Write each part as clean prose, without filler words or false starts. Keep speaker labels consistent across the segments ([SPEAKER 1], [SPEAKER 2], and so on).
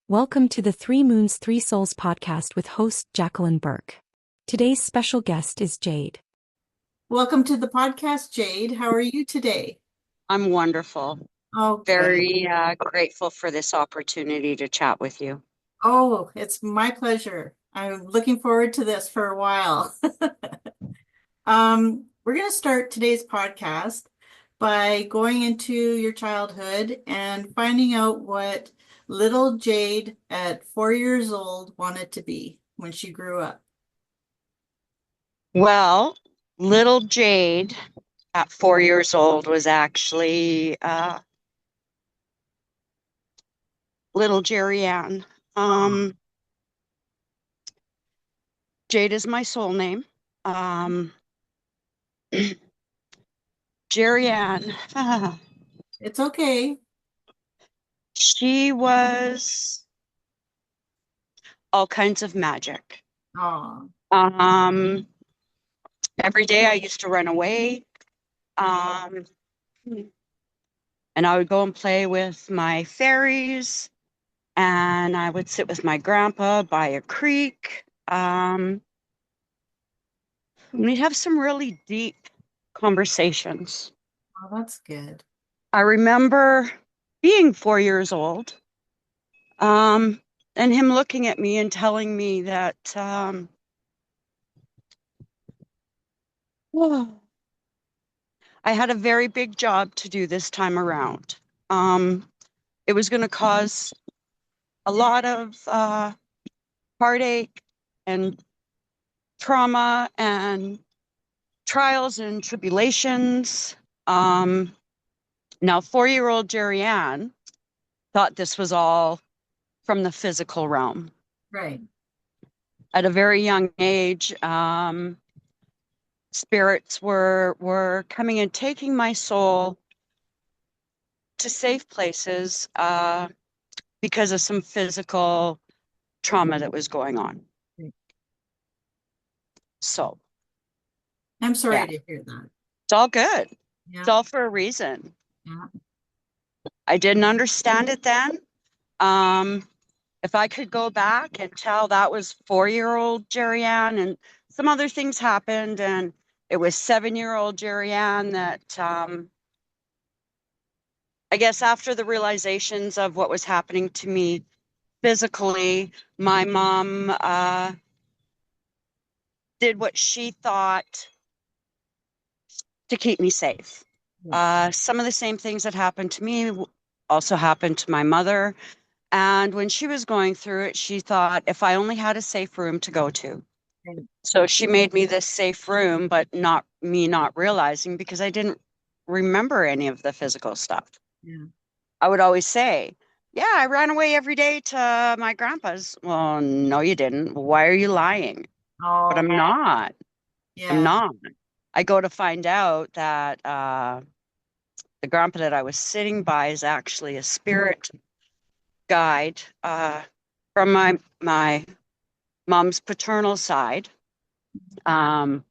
[SPEAKER 1] Welcome to the Three Moons, Three Souls podcast with host Jacqueline Burke. Today's special guest is Jade.
[SPEAKER 2] Welcome to the podcast, Jade. How are you today?
[SPEAKER 3] I'm wonderful.
[SPEAKER 2] Oh, good.
[SPEAKER 3] Very grateful for this opportunity to chat with you.
[SPEAKER 2] Oh, it's my pleasure. I'm looking forward to this for a while. We're going to start today's podcast by going into your childhood and finding out what little Jade at 4 years old wanted to be when she grew up.
[SPEAKER 3] Well, little Jade at 4 years old was actually little Jerry Ann.
[SPEAKER 2] Oh,
[SPEAKER 3] Jade is my soul name. Jerry Ann,
[SPEAKER 2] it's okay.
[SPEAKER 3] she was all kinds of magic.
[SPEAKER 2] Oh,
[SPEAKER 3] Um, every day I used to run away. Um, and I would go and play with my fairies, and I would sit with my grandpa by a creek. We'd have some really deep conversations.
[SPEAKER 2] oh, that's good.
[SPEAKER 3] I remember being 4 years old, and him looking at me and telling me that I had a very big job to do this time around. It was going to cause a lot of heartache and trauma and trials and tribulations. Now, 4-year-old Jerry Ann thought this was all from the physical realm.
[SPEAKER 2] Right.
[SPEAKER 3] At a very young age, spirits were coming and taking my soul to safe places because of some physical trauma that was going on. So,
[SPEAKER 2] I'm sorry
[SPEAKER 3] yeah,
[SPEAKER 2] to hear that.
[SPEAKER 3] it's all good. It's
[SPEAKER 2] Yeah.
[SPEAKER 3] all for a reason.
[SPEAKER 2] Yeah.
[SPEAKER 3] I didn't understand it then. Um, if I could go back and tell that was 4-year-old Jerry Ann and some other things happened, and it was 7-year-old Jerry Ann that I guess after the realizations of what was happening to me physically, my mom did what she thought to keep me safe. Some of the same things that happened to me also happened to my mother. And when she was going through it, she thought if I only had a safe room to go to.
[SPEAKER 2] Right.
[SPEAKER 3] So she made me this safe room, but not realizing because I didn't remember any of the physical stuff.
[SPEAKER 2] Yeah.
[SPEAKER 3] I would always say, yeah, I ran away every day to my grandpa's. Well, no, you didn't. Why are you lying? But
[SPEAKER 2] Oh,
[SPEAKER 3] I'm not. I'm
[SPEAKER 2] yeah.
[SPEAKER 3] not. I go to find out that the grandpa that I was sitting by is actually a spirit guide from my mom's paternal side, um,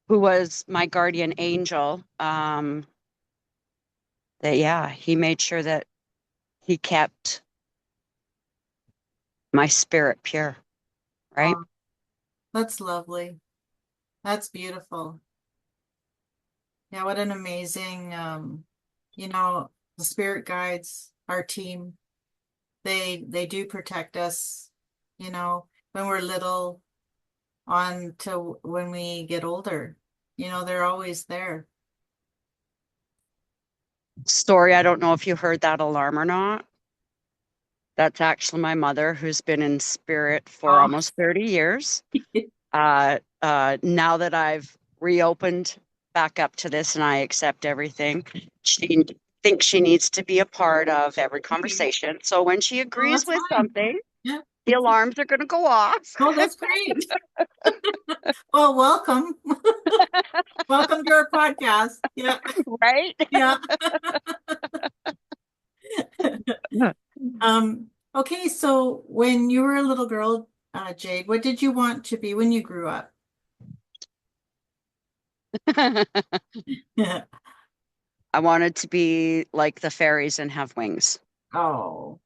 [SPEAKER 3] who was my guardian angel. That yeah, he made sure that he kept my spirit pure, right?
[SPEAKER 2] Oh, that's lovely. That's beautiful. Yeah, what an amazing, the spirit guides, our team. They do protect us, when we're little on to when we get older. They're always there.
[SPEAKER 3] Story. I don't know if you heard that alarm or not. That's actually my mother, who's been in spirit for
[SPEAKER 2] Oh,
[SPEAKER 3] almost 30 years. Now that I've reopened back up to this and I accept everything, she thinks she needs to be a part of every
[SPEAKER 2] okay.
[SPEAKER 3] conversation. So when she
[SPEAKER 2] Oh,
[SPEAKER 3] agrees
[SPEAKER 2] that's
[SPEAKER 3] with
[SPEAKER 2] fine.
[SPEAKER 3] something,
[SPEAKER 2] Yeah.
[SPEAKER 3] the alarms are going to go off,
[SPEAKER 2] Oh, that's great. Well, welcome. Welcome to our podcast. Yeah.
[SPEAKER 3] right?
[SPEAKER 2] Yeah. Okay, so when you were a little girl, Jade, what did you want to be when you grew up?
[SPEAKER 3] I wanted to be like the fairies and have wings.
[SPEAKER 2] Oh,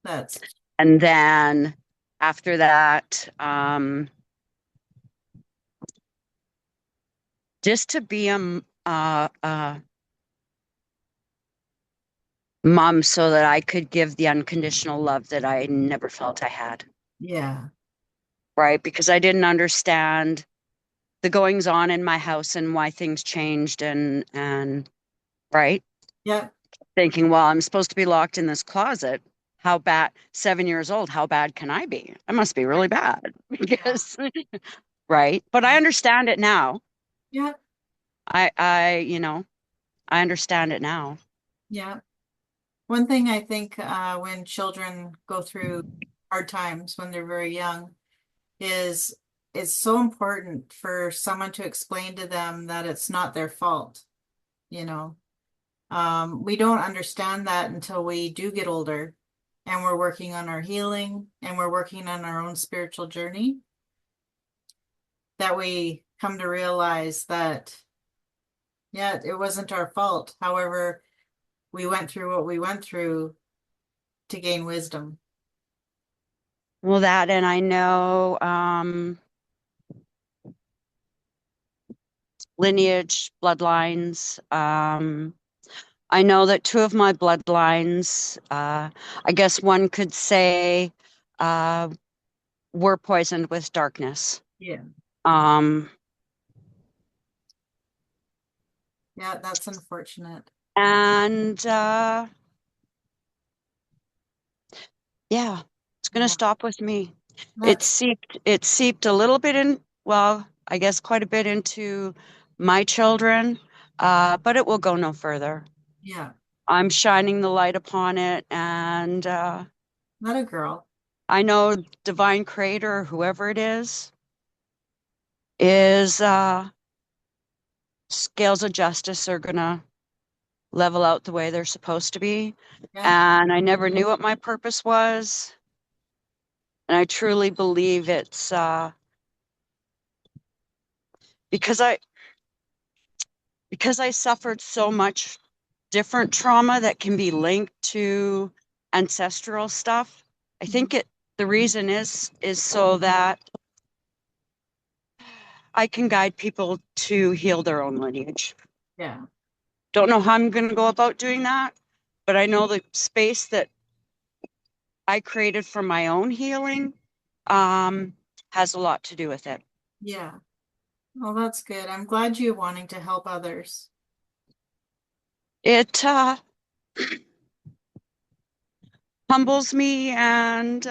[SPEAKER 2] that's
[SPEAKER 3] And then after that, just to be a mom so that I could give the unconditional love that I never felt I had,
[SPEAKER 2] Yeah.
[SPEAKER 3] right? Because I didn't understand the goings on in my house and why things changed and right?
[SPEAKER 2] Yeah.
[SPEAKER 3] Thinking, well, I'm supposed to be locked in this closet. How bad, 7 years old, how bad can I be? I must be really bad
[SPEAKER 2] Yeah.
[SPEAKER 3] because, right? But I understand it now.
[SPEAKER 2] Yeah.
[SPEAKER 3] I understand it now.
[SPEAKER 2] Yeah. One thing I think when children go through hard times when they're very young is it's so important for someone to explain to them that it's not their fault, you know. We don't understand that until we do get older and we're working on our healing and we're working on our own spiritual journey, that we come to realize that, yeah, it wasn't our fault. However, we went through what we went through to gain wisdom.
[SPEAKER 3] Well, that, and I know lineage, bloodlines. I know that two of my bloodlines, I guess one could say, uh, were poisoned with darkness.
[SPEAKER 2] Yeah.
[SPEAKER 3] Um,
[SPEAKER 2] Yeah, that's unfortunate.
[SPEAKER 3] and yeah, it's going to
[SPEAKER 2] Yeah.
[SPEAKER 3] stop with me. It
[SPEAKER 2] That's,
[SPEAKER 3] seeped a little bit in, well, I guess quite a bit into my children, but it will go no further.
[SPEAKER 2] yeah,
[SPEAKER 3] I'm shining the light upon it, and
[SPEAKER 2] not a girl.
[SPEAKER 3] I know divine creator, whoever it is scales of justice are gonna level out the way they're supposed to be.
[SPEAKER 2] Yeah.
[SPEAKER 3] And I never knew what my purpose was. And I truly believe it's because I because I suffered so much different trauma that can be linked to ancestral stuff. I think the reason is so that I can guide people to heal their own lineage.
[SPEAKER 2] Yeah.
[SPEAKER 3] Don't know how I'm going to go about doing that, but I know the space that I created for my own healing has a lot to do with it.
[SPEAKER 2] Yeah. Well, that's good. I'm glad you're wanting to help others.
[SPEAKER 3] It humbles me and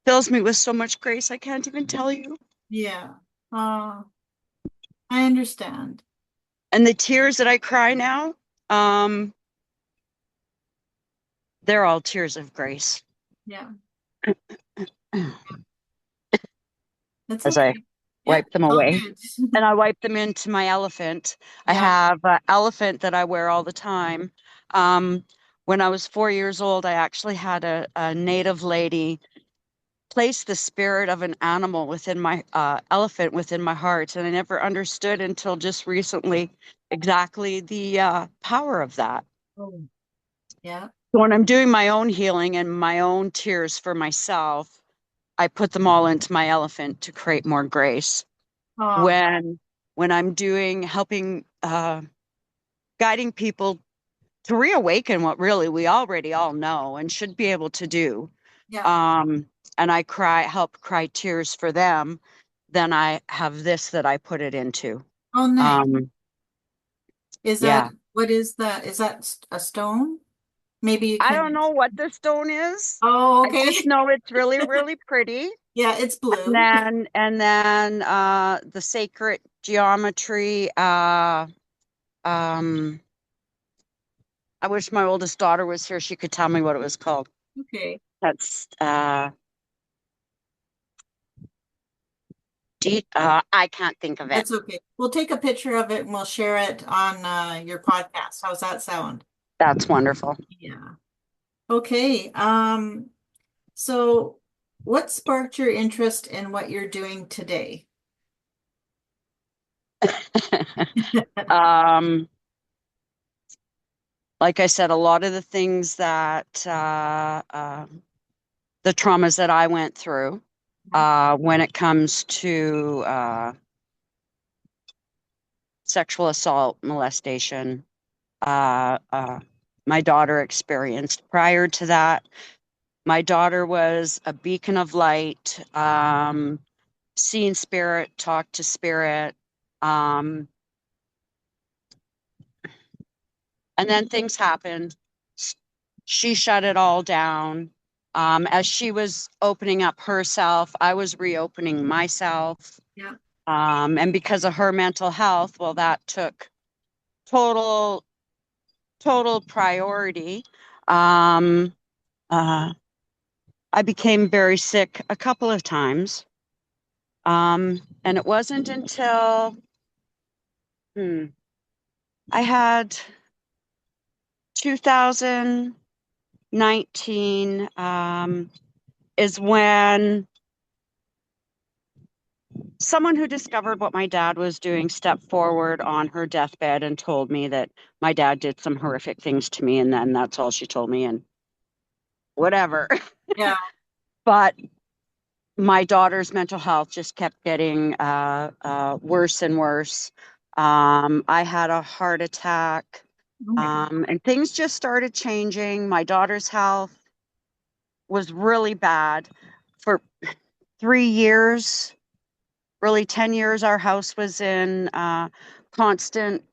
[SPEAKER 3] fills me with so much grace. I can't even tell you.
[SPEAKER 2] Yeah. Uh, I understand.
[SPEAKER 3] And the tears that I cry now, um, they're all tears of grace.
[SPEAKER 2] Yeah. That's
[SPEAKER 3] As I
[SPEAKER 2] okay. Yeah,
[SPEAKER 3] wipe them
[SPEAKER 2] it's all
[SPEAKER 3] away.
[SPEAKER 2] good.
[SPEAKER 3] And I wipe them into my elephant. I
[SPEAKER 2] Yeah.
[SPEAKER 3] have an elephant that I wear all the time. Um, when I was 4 years old, I actually had a native lady place the spirit of an animal within my elephant within my heart. And I never understood until just recently exactly the power of that.
[SPEAKER 2] Oh, yeah.
[SPEAKER 3] So when I'm doing my own healing and my own tears for myself, I put them all into my elephant to create more grace.
[SPEAKER 2] Oh,
[SPEAKER 3] When I'm doing helping guiding people to reawaken what really we already all know and should be able to do.
[SPEAKER 2] yeah.
[SPEAKER 3] Um, and I help cry tears for them, then I have this that I put it into.
[SPEAKER 2] Oh, nice.
[SPEAKER 3] Um,
[SPEAKER 2] Is that,
[SPEAKER 3] yeah.
[SPEAKER 2] what is that? Is that a stone? Maybe you
[SPEAKER 3] I
[SPEAKER 2] can.
[SPEAKER 3] don't know what the stone is.
[SPEAKER 2] Oh,
[SPEAKER 3] I
[SPEAKER 2] okay.
[SPEAKER 3] just know it's really, really pretty.
[SPEAKER 2] Yeah, it's
[SPEAKER 3] And
[SPEAKER 2] blue.
[SPEAKER 3] then the sacred geometry, um I wish my oldest daughter was here. She could tell me what it was called.
[SPEAKER 2] Okay.
[SPEAKER 3] That's I can't think of it.
[SPEAKER 2] That's okay. We'll take a picture of it and we'll share it on your podcast. How's that sound?
[SPEAKER 3] That's wonderful.
[SPEAKER 2] Yeah. Okay. So what sparked your interest in what you're doing today?
[SPEAKER 3] um like I said, a lot of the things that the traumas that I went through when it comes to sexual assault, molestation, my daughter experienced. Prior to that, my daughter was a beacon of light, seen spirit, talked to spirit. And then things happened. She shut it all down. As she was opening up herself, I was reopening myself.
[SPEAKER 2] Yeah.
[SPEAKER 3] And because of her mental health, well, that took total priority. Um, uh, I became very sick a couple of times. And it wasn't until I had 2019 is when someone who discovered what my dad was doing stepped forward on her deathbed and told me that my dad did some horrific things to me. And then that's all she told me, and whatever.
[SPEAKER 2] Yeah.
[SPEAKER 3] But my daughter's mental health just kept getting worse and worse. I had a heart attack,
[SPEAKER 2] Oh my God.
[SPEAKER 3] and things just started changing. My daughter's health was really bad for 3 years, really 10 years. Our house was in constant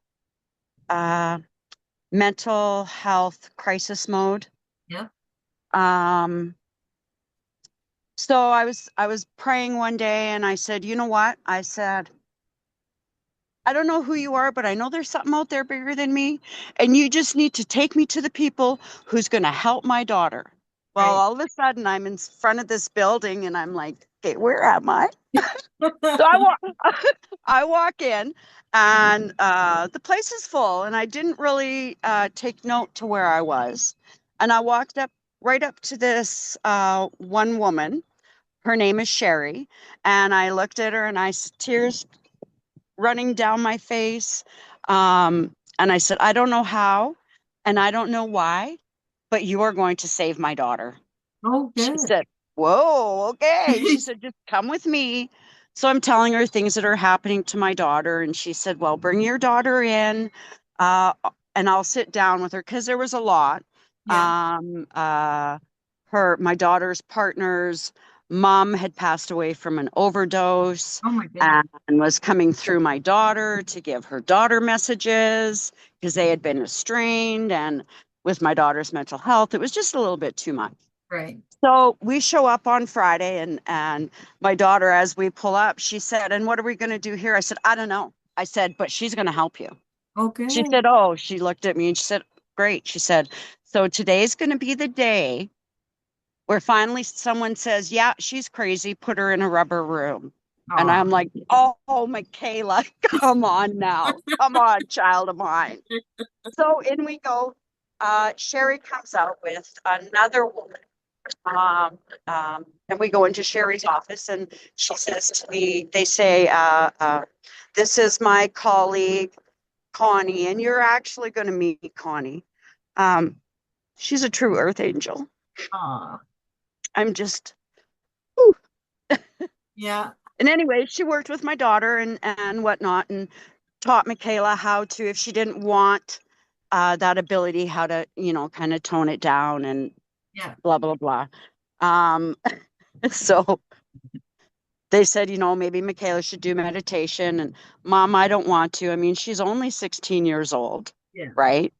[SPEAKER 3] mental health crisis mode.
[SPEAKER 2] Yeah.
[SPEAKER 3] So I was praying one day and I said, you know what? I said, I don't know who you are, but I know there's something out there bigger than me. And you just need to take me to the people who's going to help my daughter. Well,
[SPEAKER 2] Right.
[SPEAKER 3] all of a sudden I'm in front of this building and I'm like, okay, where am I? So I walk in and the place is full and I didn't really take note to where I was. And I walked up right up to this one woman. Her name is Sherry. And I looked at her and tears running down my face. And I said, I don't know how and I don't know why, but you are going to save my daughter.
[SPEAKER 2] Oh,
[SPEAKER 3] She
[SPEAKER 2] good.
[SPEAKER 3] said, whoa, okay. She said, just come with me. So I'm telling her things that are happening to my daughter. And she said, well, bring your daughter in uh, and I'll sit down with her because there was a lot.
[SPEAKER 2] Yeah.
[SPEAKER 3] My daughter's partner's mom had passed away from an overdose
[SPEAKER 2] Oh my goodness.
[SPEAKER 3] and was coming through my daughter to give her daughter messages because they had been estranged. And with my daughter's mental health, it was just a little bit too much.
[SPEAKER 2] Right.
[SPEAKER 3] So we show up on Friday and my daughter, as we pull up, she said, and what are we going to do here? I said, I don't know. I said, but she's going to help you. She
[SPEAKER 2] Okay.
[SPEAKER 3] said, oh, she looked at me and she said, great. She said, so today's going to be the day where finally someone says, yeah, she's crazy. Put her in a rubber room. And
[SPEAKER 2] Oh.
[SPEAKER 3] I'm like, oh, Michaela, come on now. Come on, child of mine. So in we go. Sherry comes out with another woman. And we go into Sherry's office and she says to me, they say, this is my colleague, Connie, and you're actually going to meet Connie. She's a true earth angel.
[SPEAKER 2] Oh.
[SPEAKER 3] I'm just, whew.
[SPEAKER 2] Yeah.
[SPEAKER 3] And anyway, she worked with my daughter and whatnot and taught Michaela how to, if she didn't want that ability, how to, kind of tone it down and
[SPEAKER 2] Yeah.
[SPEAKER 3] blah, blah, blah. So they said, maybe Michaela should do meditation. And Mom, I don't want to. I mean, she's only 16 years old,
[SPEAKER 2] Yeah.
[SPEAKER 3] right?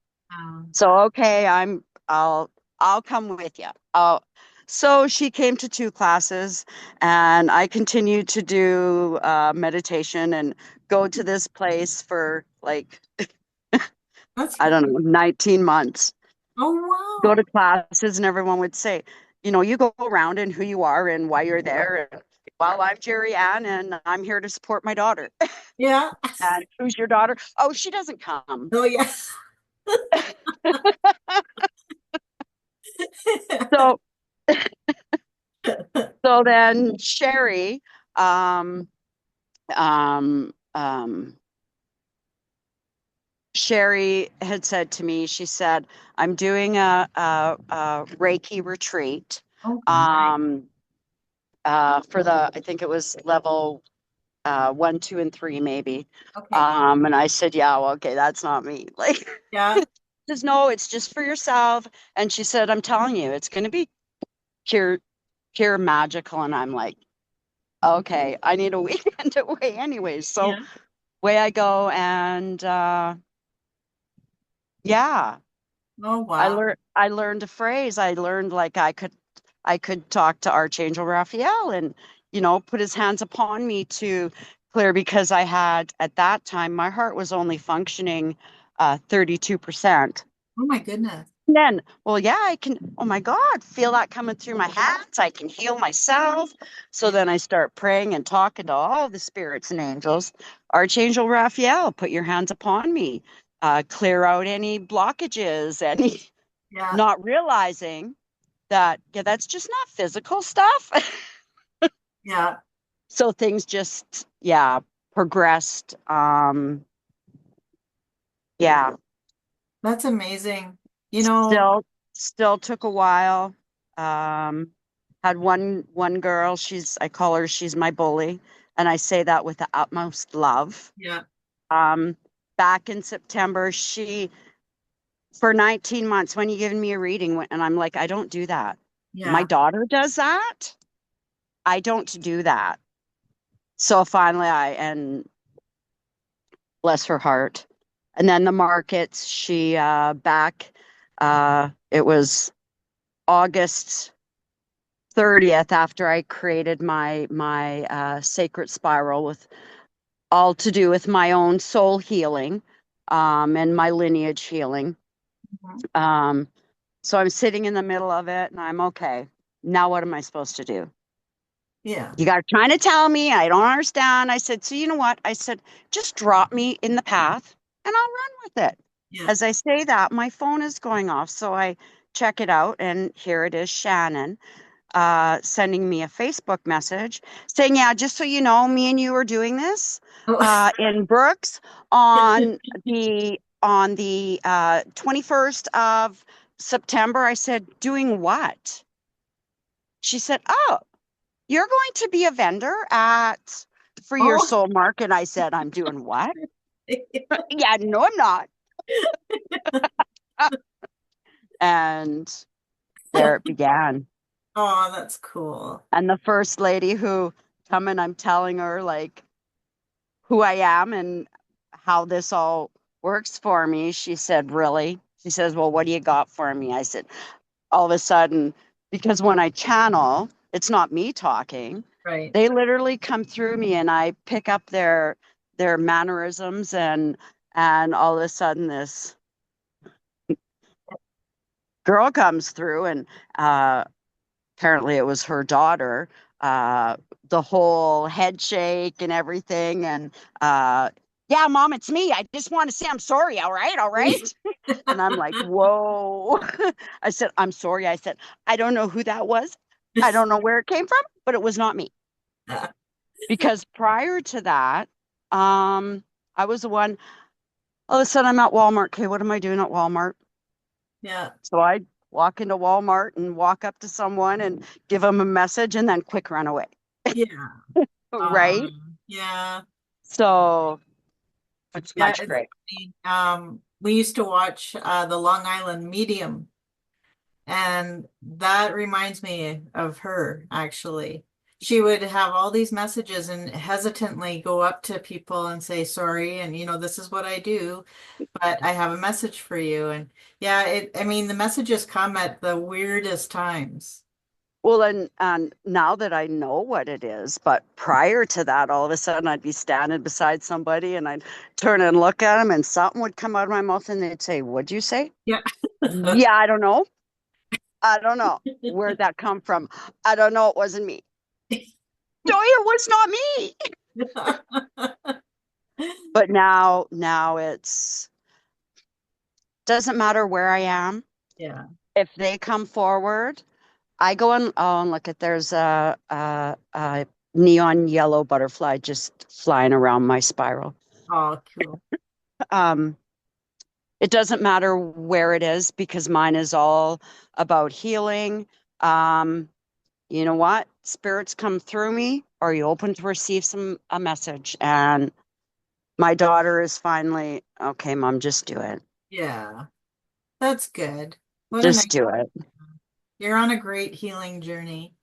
[SPEAKER 3] So, okay, I'll come with you. So she came to 2 classes and I continued to do meditation and go to this place for like,
[SPEAKER 2] That's
[SPEAKER 3] I
[SPEAKER 2] good.
[SPEAKER 3] don't know, 19 months.
[SPEAKER 2] Oh,
[SPEAKER 3] Go
[SPEAKER 2] wow.
[SPEAKER 3] to classes and everyone would say, you go around and who you are and why you're there. And, well, I'm Jerry Ann and I'm here to support my daughter.
[SPEAKER 2] Yeah.
[SPEAKER 3] And who's your daughter? Oh, she doesn't come.
[SPEAKER 2] Oh, yeah.
[SPEAKER 3] So so then Sherry um Sherry had said to me, she said, I'm doing a Reiki retreat.
[SPEAKER 2] Okay.
[SPEAKER 3] Um, for I think it was level 1, 2, and 3, maybe.
[SPEAKER 2] Okay.
[SPEAKER 3] And I said, yeah, well, okay, that's not me. Like,
[SPEAKER 2] Yeah.
[SPEAKER 3] says, no, it's just for yourself. And she said, I'm telling you, it's going to be pure, pure magical. And I'm like, okay, I need a weekend away anyways. So
[SPEAKER 2] Yeah.
[SPEAKER 3] away I go. And yeah,
[SPEAKER 2] Oh, wow.
[SPEAKER 3] I learned a phrase. I learned like I could talk to Archangel Raphael and, put his hands upon me to clear because I had at that time my heart was only functioning 32%.
[SPEAKER 2] Oh my goodness.
[SPEAKER 3] Then, well, yeah, I can, oh my God, feel that coming through my hands. I can heal myself. So
[SPEAKER 2] Yeah.
[SPEAKER 3] then I start praying and talking to all the spirits and angels. Archangel Raphael, put your hands upon me. Clear out any blockages, any
[SPEAKER 2] Yeah.
[SPEAKER 3] not realizing that, yeah, that's just not physical stuff.
[SPEAKER 2] Yeah.
[SPEAKER 3] So things just, yeah, progressed. Yeah,
[SPEAKER 2] That's amazing. You know,
[SPEAKER 3] still took a while. Um, had one girl, I call her, she's my bully, and I say that with the utmost love.
[SPEAKER 2] yeah.
[SPEAKER 3] Um, Back in September, for 19 months, when you given me a reading, and I'm like, I don't do that. My
[SPEAKER 2] Yeah.
[SPEAKER 3] daughter does that. I don't do that. So finally, and bless her heart. And then the markets, it was August 30th after I created my sacred spiral with all to do with my own soul healing, and my lineage healing.
[SPEAKER 2] Mhm.
[SPEAKER 3] Um, so I'm sitting in the middle of it and I'm okay. Now what am I supposed to do?
[SPEAKER 2] Yeah.
[SPEAKER 3] You got trying to tell me I don't understand. I said, so you know what? I said, just drop me in the path and I'll run with it.
[SPEAKER 2] Yeah.
[SPEAKER 3] As I say that, my phone is going off. So I check it out and here it is, Shannon, sending me a Facebook message saying, yeah, just so you know, me and you are doing this
[SPEAKER 2] Oh.
[SPEAKER 3] in Burke's on the 21st of September. I said, doing what? She said, oh, you're going to be a vendor for your
[SPEAKER 2] Oh.
[SPEAKER 3] soul market. I said, I'm doing what? Yeah, no, I'm not. And there it began.
[SPEAKER 2] Oh, that's cool.
[SPEAKER 3] And the first lady who come and I'm telling her like who I am and how this all works for me. She said, really? She says, well, what do you got for me? I said, all of a sudden, because when I channel, it's not me talking.
[SPEAKER 2] Right.
[SPEAKER 3] They literally come through me and I pick up their mannerisms and all of a sudden this girl comes through and apparently it was her daughter. Uh, the whole head shake and everything and yeah, mom, it's me. I just want to say I'm sorry. All right, all right. And I'm like, whoa. I said, I'm sorry. I said, I don't know who that was. I don't know where it came from, but it was not me. Because prior to that, I was the one, all of a sudden I'm at Walmart. Okay, what am I doing at Walmart?
[SPEAKER 2] Yeah.
[SPEAKER 3] So I walk into Walmart and walk up to someone and give them a message and then quick run away.
[SPEAKER 2] Yeah.
[SPEAKER 3] Right?
[SPEAKER 2] Yeah.
[SPEAKER 3] So it's
[SPEAKER 2] Yeah.
[SPEAKER 3] much
[SPEAKER 2] It's
[SPEAKER 3] great.
[SPEAKER 2] funny. We used to watch the Long Island Medium, and that reminds me of her, actually. She would have all these messages and hesitantly go up to people and say, sorry, and this is what I do, but I have a message for you. And yeah, I mean, the messages come at the weirdest times.
[SPEAKER 3] Well, and now that I know what it is, but prior to that, all of a sudden I'd be standing beside somebody and I'd turn and look at them and something would come out of my mouth and they'd say, what'd you say?
[SPEAKER 2] Yeah.
[SPEAKER 3] Yeah, I don't know. I don't know. Where'd that come from? I don't know. It wasn't me. No, it was not me. But now it's doesn't matter where I am.
[SPEAKER 2] Yeah.
[SPEAKER 3] If they come forward, I go and look at there's a neon yellow butterfly just flying around my spiral.
[SPEAKER 2] Oh, cool.
[SPEAKER 3] Um, it doesn't matter where it is because mine is all about healing. you know what? Spirits come through me. Are you open to receive a message? And my daughter is finally, okay, Mom, just do it.
[SPEAKER 2] Yeah, that's good. What a
[SPEAKER 3] Just
[SPEAKER 2] nice,
[SPEAKER 3] do it.
[SPEAKER 2] you're on a great healing journey.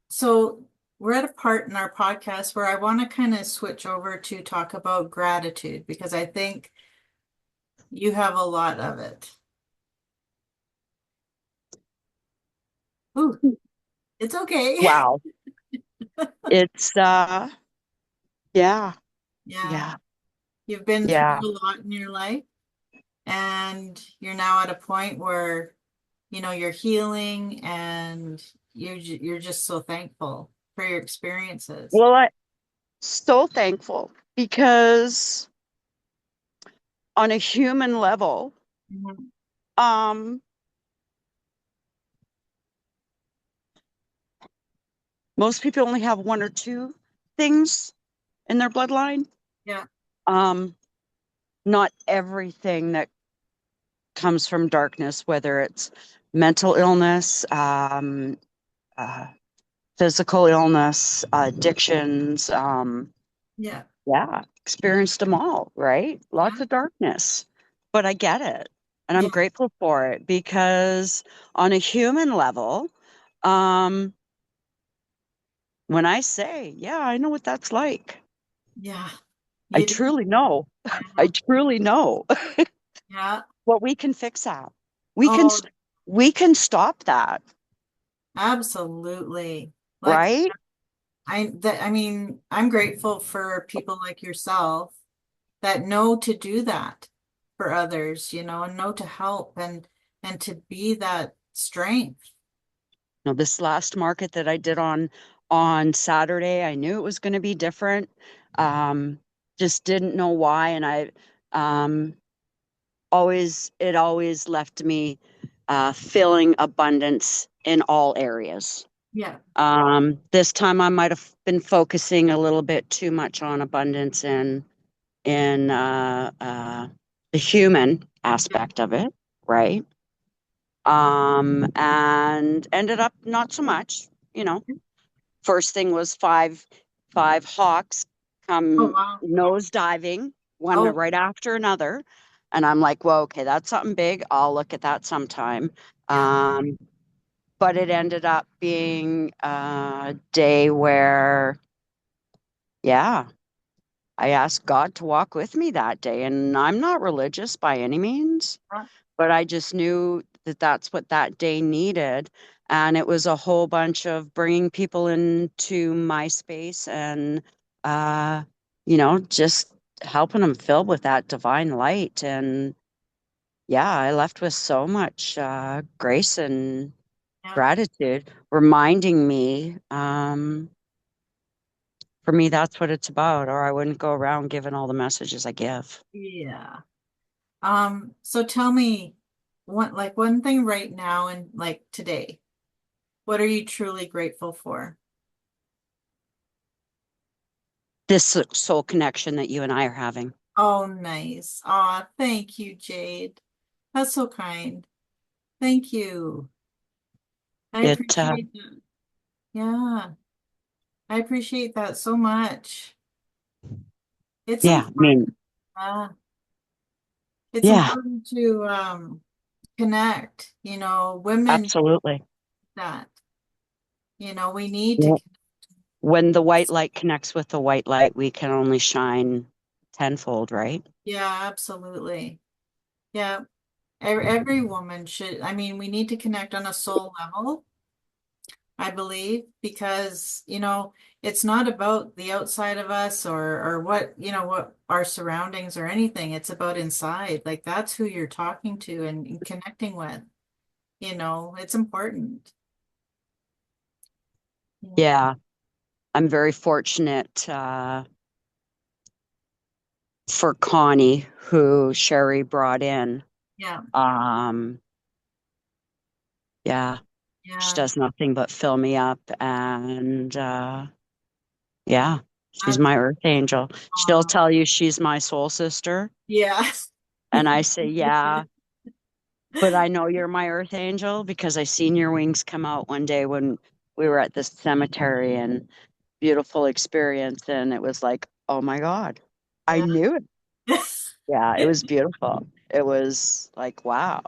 [SPEAKER 2] So we're at a part in our podcast where I want to kind of switch over to talk about gratitude because I think you have a lot of it. Ooh, it's okay.
[SPEAKER 3] Wow. It's yeah,
[SPEAKER 2] Yeah,
[SPEAKER 3] yeah,
[SPEAKER 2] you've been through
[SPEAKER 3] yeah.
[SPEAKER 2] a lot in your life, and you're now at a point where, you're healing and you're just so thankful for your experiences.
[SPEAKER 3] Well, I'm so thankful because on a human level,
[SPEAKER 2] Mhm.
[SPEAKER 3] um, most people only have one or two things in their bloodline.
[SPEAKER 2] Yeah,
[SPEAKER 3] Um, Not everything that comes from darkness, whether it's mental illness, uh, physical illness, addictions.
[SPEAKER 2] yeah,
[SPEAKER 3] Yeah, experienced them all, right?
[SPEAKER 2] yeah,
[SPEAKER 3] Lots of darkness, but I get it. And I'm
[SPEAKER 2] yeah,
[SPEAKER 3] grateful for it because on a human level, um, when I say, yeah, I know what that's like.
[SPEAKER 2] yeah.
[SPEAKER 3] I
[SPEAKER 2] You do.
[SPEAKER 3] truly know. I
[SPEAKER 2] Yeah,
[SPEAKER 3] truly know
[SPEAKER 2] yeah.
[SPEAKER 3] what we can fix that. We can
[SPEAKER 2] Oh,
[SPEAKER 3] we can stop that,
[SPEAKER 2] absolutely. Like
[SPEAKER 3] right?
[SPEAKER 2] I mean, I'm grateful for people like yourself that know to do that for others, and know to help and to be that strength.
[SPEAKER 3] Now, this last market that I did on Saturday, I knew it was going to be different. Um, just didn't know why, and I um, always left me feeling abundance in all areas.
[SPEAKER 2] Yeah.
[SPEAKER 3] This time I might have been focusing a little bit too much on abundance in the human aspect of it, right? And ended up not so much, you know. First thing was five hawks
[SPEAKER 2] Oh,
[SPEAKER 3] come
[SPEAKER 2] wow.
[SPEAKER 3] nose diving, one
[SPEAKER 2] Oh,
[SPEAKER 3] right after another. And I'm like, well, okay, that's something big. I'll look at that sometime.
[SPEAKER 2] yeah.
[SPEAKER 3] Um, but it ended up being a day where, yeah, I asked God to walk with me that day. And I'm not religious by any means, but I just knew that that's what that day needed. And it was a whole bunch of bringing people into my space and, uh, just helping them fill with that divine light. And yeah, I left with so much grace and
[SPEAKER 2] Yeah.
[SPEAKER 3] gratitude, reminding me, for me, that's what it's about, or I wouldn't go around giving all the messages I give.
[SPEAKER 2] Yeah. So tell me one thing right now and like today, what are you truly grateful for?
[SPEAKER 3] This soul connection that you and I are having.
[SPEAKER 2] Oh, nice. Aw, thank you, Jade. That's so kind. Thank you. I
[SPEAKER 3] It,
[SPEAKER 2] appreciate that. Yeah, I appreciate that so much. It's
[SPEAKER 3] yeah, I
[SPEAKER 2] important.
[SPEAKER 3] mean,
[SPEAKER 2] Uh, it's
[SPEAKER 3] yeah,
[SPEAKER 2] important to connect, women
[SPEAKER 3] absolutely.
[SPEAKER 2] that, we need to,
[SPEAKER 3] When the white light connects with the white light, we can only shine tenfold, right?
[SPEAKER 2] yeah, absolutely. Yeah, every woman should, I mean, we need to connect on a soul level, I believe, because, it's not about the outside of us or what, what our surroundings or anything. It's about inside. Like that's who you're talking to and connecting with, it's important. Yeah.
[SPEAKER 3] Yeah, I'm very fortunate for Connie, who Sherry brought in.
[SPEAKER 2] Yeah.
[SPEAKER 3] Um, yeah, she
[SPEAKER 2] Yeah.
[SPEAKER 3] does nothing but fill me up, and yeah, she's
[SPEAKER 2] That's,
[SPEAKER 3] my earth angel. She'll
[SPEAKER 2] uh,
[SPEAKER 3] tell you she's my soul sister,
[SPEAKER 2] yeah.
[SPEAKER 3] and I say, yeah, but I know you're my earth angel because I seen your wings come out one day when we were at this cemetery and beautiful experience. And it was like, oh my God, I
[SPEAKER 2] Yeah.
[SPEAKER 3] knew it. Yeah, it was beautiful. It was like, wow,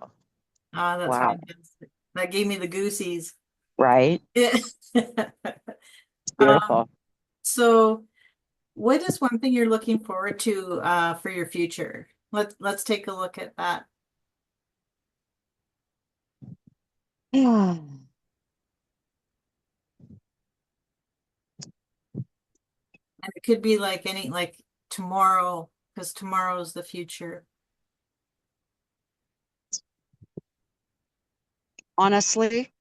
[SPEAKER 2] Oh, that's
[SPEAKER 3] wow,
[SPEAKER 2] fantastic. That gave me the goosies.
[SPEAKER 3] right?
[SPEAKER 2] Yeah. Um,
[SPEAKER 3] Beautiful.
[SPEAKER 2] so what is one thing you're looking forward to for your future? Let's take a look at that. And it could be like any like tomorrow, because tomorrow is the future.
[SPEAKER 3] Honestly,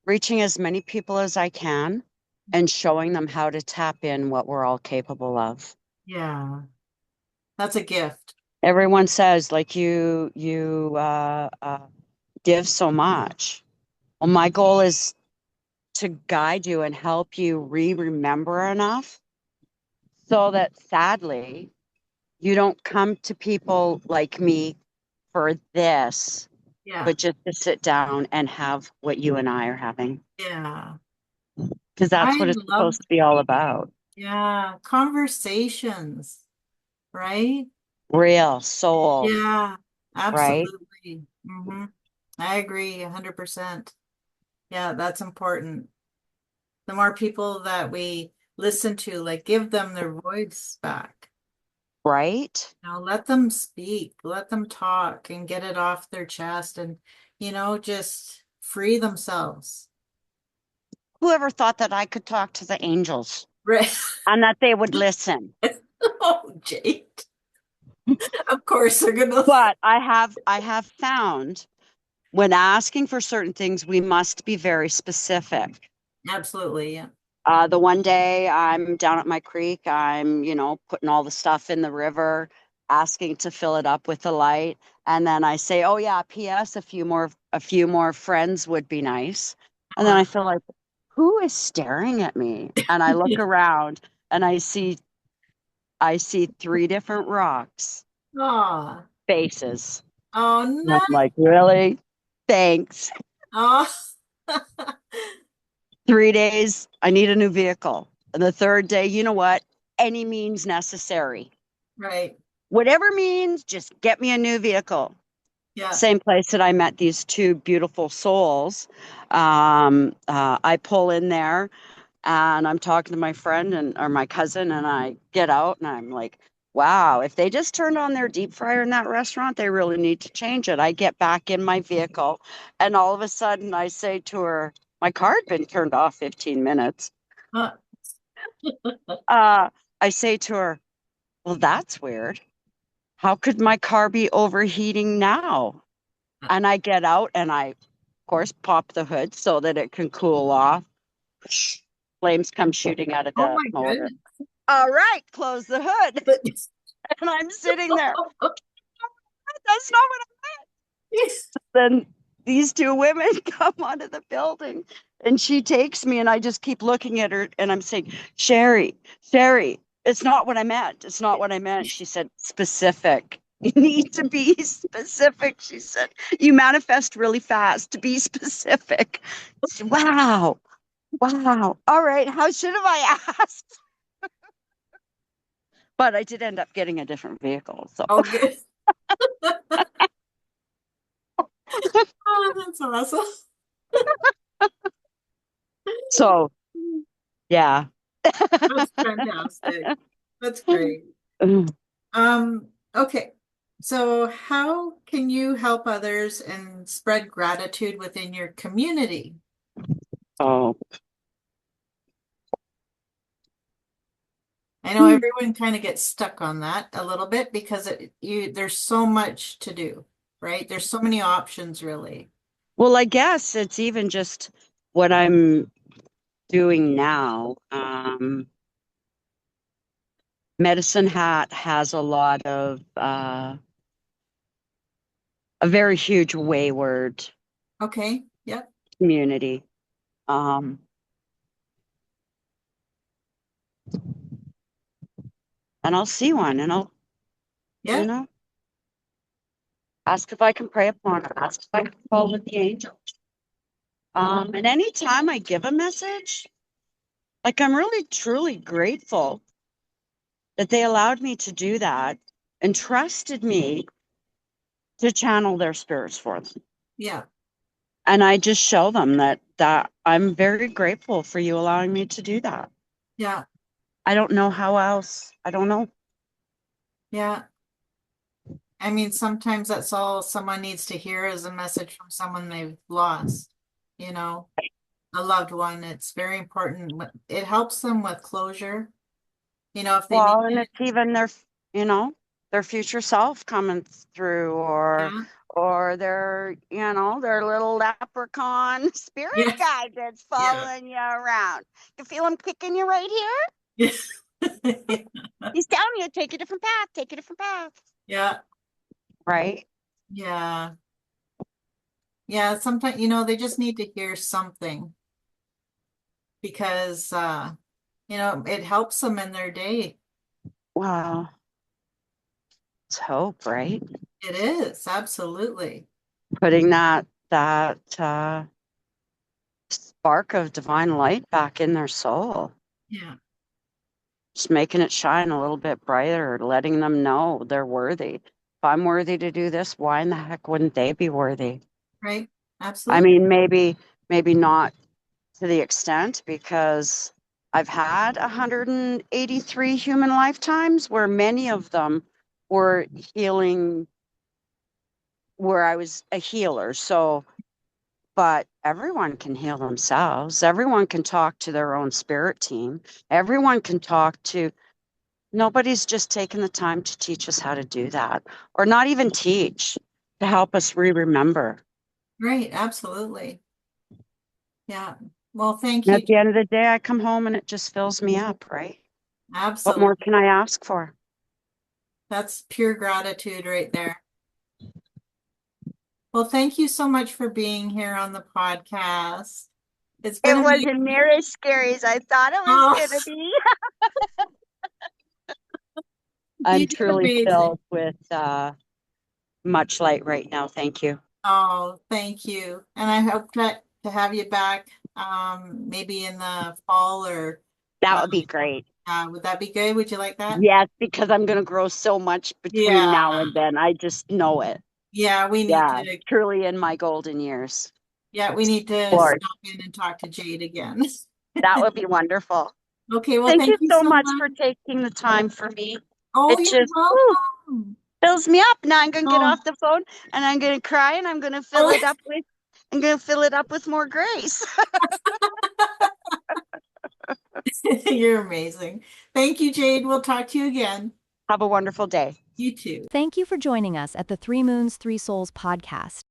[SPEAKER 3] reaching as many people as I can and showing them how to tap in what we're all capable of.
[SPEAKER 2] Yeah, that's a gift.
[SPEAKER 3] Everyone says like give so much. Well, my goal is to guide you and help you remember enough so that sadly you don't come to people like me for this,
[SPEAKER 2] Yeah,
[SPEAKER 3] but just to sit down and have what you and I are having.
[SPEAKER 2] yeah.
[SPEAKER 3] Because that's
[SPEAKER 2] I
[SPEAKER 3] what it's
[SPEAKER 2] love,
[SPEAKER 3] supposed to be all about.
[SPEAKER 2] yeah, conversations, right?
[SPEAKER 3] Real soul,
[SPEAKER 2] Yeah,
[SPEAKER 3] right?
[SPEAKER 2] absolutely. I agree 100%. Yeah, that's important. The more people that we listen to, like give them their voice back.
[SPEAKER 3] Right?
[SPEAKER 2] Let them speak, let them talk and get it off their chest and, just free themselves.
[SPEAKER 3] Whoever thought that I could talk to the angels
[SPEAKER 2] Right.
[SPEAKER 3] and that they would listen?
[SPEAKER 2] Oh, Jade. Of course they're gonna.
[SPEAKER 3] But I have found when asking for certain things, we must be very specific.
[SPEAKER 2] Absolutely, yeah.
[SPEAKER 3] The one day I'm down at my creek, I'm, putting all the stuff in the river, asking to fill it up with the light. And then I say, oh yeah, P.S. A few more friends would be nice. And then I feel like, who is staring at me? And I look around and I see three different rocks,
[SPEAKER 2] Oh,
[SPEAKER 3] faces.
[SPEAKER 2] oh
[SPEAKER 3] And I'm
[SPEAKER 2] no.
[SPEAKER 3] like, really? Thanks.
[SPEAKER 2] Oh,
[SPEAKER 3] 3 days, I need a new vehicle. And the third day, you know what? Any means necessary.
[SPEAKER 2] right.
[SPEAKER 3] Whatever means, just get me a new vehicle.
[SPEAKER 2] Yeah.
[SPEAKER 3] Same place that I met these two beautiful souls. I pull in there and I'm talking to my friend or my cousin, and I get out and I'm like, wow, if they just turned on their deep fryer in that restaurant, they really need to change it. I get back in my vehicle and all of a sudden I say to her, my car had been turned off 15 minutes.
[SPEAKER 2] Uh,
[SPEAKER 3] Uh, I say to her, well, that's weird. How could my car be overheating now? And I get out and I, of course, pop the hood so that it can cool off. Flames come shooting out of
[SPEAKER 2] oh
[SPEAKER 3] the
[SPEAKER 2] my
[SPEAKER 3] motor.
[SPEAKER 2] goodness.
[SPEAKER 3] All right, close the hood.
[SPEAKER 2] But
[SPEAKER 3] And I'm sitting there. That's not what then these two women come onto the building and she takes me and I just keep looking at her and I'm saying, Sherry, it's not what I meant. It's not what I meant. She said, specific. You need to be specific. She said, you manifest really fast to be specific. Wow. Wow. All right. How should have I asked? But I did end up getting a different vehicle. So,
[SPEAKER 2] oh, good. Oh, that's awesome.
[SPEAKER 3] so yeah.
[SPEAKER 2] That's fantastic. That's great. Okay. So how can you help others and spread gratitude within your community?
[SPEAKER 3] Oh,
[SPEAKER 2] I know everyone kind of gets stuck on that a little bit because there's so much to do, right? There's so many options really.
[SPEAKER 3] well, I guess it's even just what I'm doing now. Medicine Hat has a lot of a very huge wayward
[SPEAKER 2] Okay. Yep.
[SPEAKER 3] community. Um, and I'll see one and I'll, you
[SPEAKER 2] Yep.
[SPEAKER 3] know, ask if I can pray upon it, ask if I can call with the angel. And anytime I give a message, like I'm really truly grateful that they allowed me to do that and trusted me to channel their spirits for them.
[SPEAKER 2] Yeah.
[SPEAKER 3] And I just show them that I'm very grateful for you allowing me to do that.
[SPEAKER 2] Yeah.
[SPEAKER 3] I don't know how else. I don't know.
[SPEAKER 2] Yeah. I mean, sometimes that's all someone needs to hear is a message from someone they've lost, you know, a loved one. It's very important. It helps them with closure, you know, if they need
[SPEAKER 3] Well, and
[SPEAKER 2] it.
[SPEAKER 3] it's even their future self coming through,
[SPEAKER 2] Yeah.
[SPEAKER 3] or their little leprechaun spirit
[SPEAKER 2] Yeah.
[SPEAKER 3] guide that's
[SPEAKER 2] Yeah.
[SPEAKER 3] following you around. You feel him kicking you right here?
[SPEAKER 2] Yeah.
[SPEAKER 3] He's telling you, take a different path, take a different path.
[SPEAKER 2] Yeah.
[SPEAKER 3] Right?
[SPEAKER 2] Yeah. Yeah. Sometimes, you know, they just need to hear something because, you know, it helps them in their day.
[SPEAKER 3] Wow. It's hope, right?
[SPEAKER 2] It is, absolutely.
[SPEAKER 3] Putting that spark of divine light back in their soul.
[SPEAKER 2] Yeah.
[SPEAKER 3] Just making it shine a little bit brighter, letting them know they're worthy. If I'm worthy to do this, why in the heck wouldn't they be worthy?
[SPEAKER 2] Right.
[SPEAKER 3] I
[SPEAKER 2] Absolutely.
[SPEAKER 3] mean, maybe not to the extent, because I've had 183 human lifetimes where many of them were healing, where I was a healer. So, but everyone can heal themselves. Everyone can talk to their own spirit team. Everyone can talk to, nobody's just taken the time to teach us how to do that, or not even teach, to help us remember.
[SPEAKER 2] Right. Absolutely. Yeah. Well, thank
[SPEAKER 3] And at
[SPEAKER 2] you.
[SPEAKER 3] the end of the day, I come home and it just fills me up, right? What
[SPEAKER 2] Absolutely.
[SPEAKER 3] more can I ask for?
[SPEAKER 2] That's pure gratitude right there. Well, thank you so much for being here on the podcast. It's been
[SPEAKER 3] It
[SPEAKER 2] amazing.
[SPEAKER 3] wasn't near as scary as I thought it was
[SPEAKER 2] Oh,
[SPEAKER 3] going to be.
[SPEAKER 2] you
[SPEAKER 3] I'm
[SPEAKER 2] did
[SPEAKER 3] truly
[SPEAKER 2] amazing.
[SPEAKER 3] filled with much light right now. Thank you.
[SPEAKER 2] Oh, thank you. And I hope to have you back maybe in the fall or
[SPEAKER 3] That
[SPEAKER 2] uh,
[SPEAKER 3] would be great.
[SPEAKER 2] would that be good? Would you like that?
[SPEAKER 3] Yes, because I'm going to grow so much between
[SPEAKER 2] Yeah.
[SPEAKER 3] now and then. I just know it.
[SPEAKER 2] Yeah, we need
[SPEAKER 3] Yeah,
[SPEAKER 2] to
[SPEAKER 3] truly in my golden years. Lord,
[SPEAKER 2] stop in and talk to Jade again.
[SPEAKER 3] that would be wonderful.
[SPEAKER 2] Okay, well,
[SPEAKER 3] Thank
[SPEAKER 2] thank
[SPEAKER 3] you
[SPEAKER 2] you
[SPEAKER 3] so
[SPEAKER 2] so
[SPEAKER 3] much
[SPEAKER 2] much.
[SPEAKER 3] for taking the time for me.
[SPEAKER 2] Oh,
[SPEAKER 3] It
[SPEAKER 2] you're
[SPEAKER 3] just
[SPEAKER 2] welcome.
[SPEAKER 3] fills me up. Now I'm going to get
[SPEAKER 2] Oh,
[SPEAKER 3] off the phone and I'm going to cry and I'm going to fill
[SPEAKER 2] oh,
[SPEAKER 3] it up with more grace.
[SPEAKER 2] you're amazing. Thank you, Jade. We'll talk to you again.
[SPEAKER 3] Have a wonderful day.
[SPEAKER 2] You too.
[SPEAKER 1] Thank you for joining us at the Three Moons, Three Souls podcast.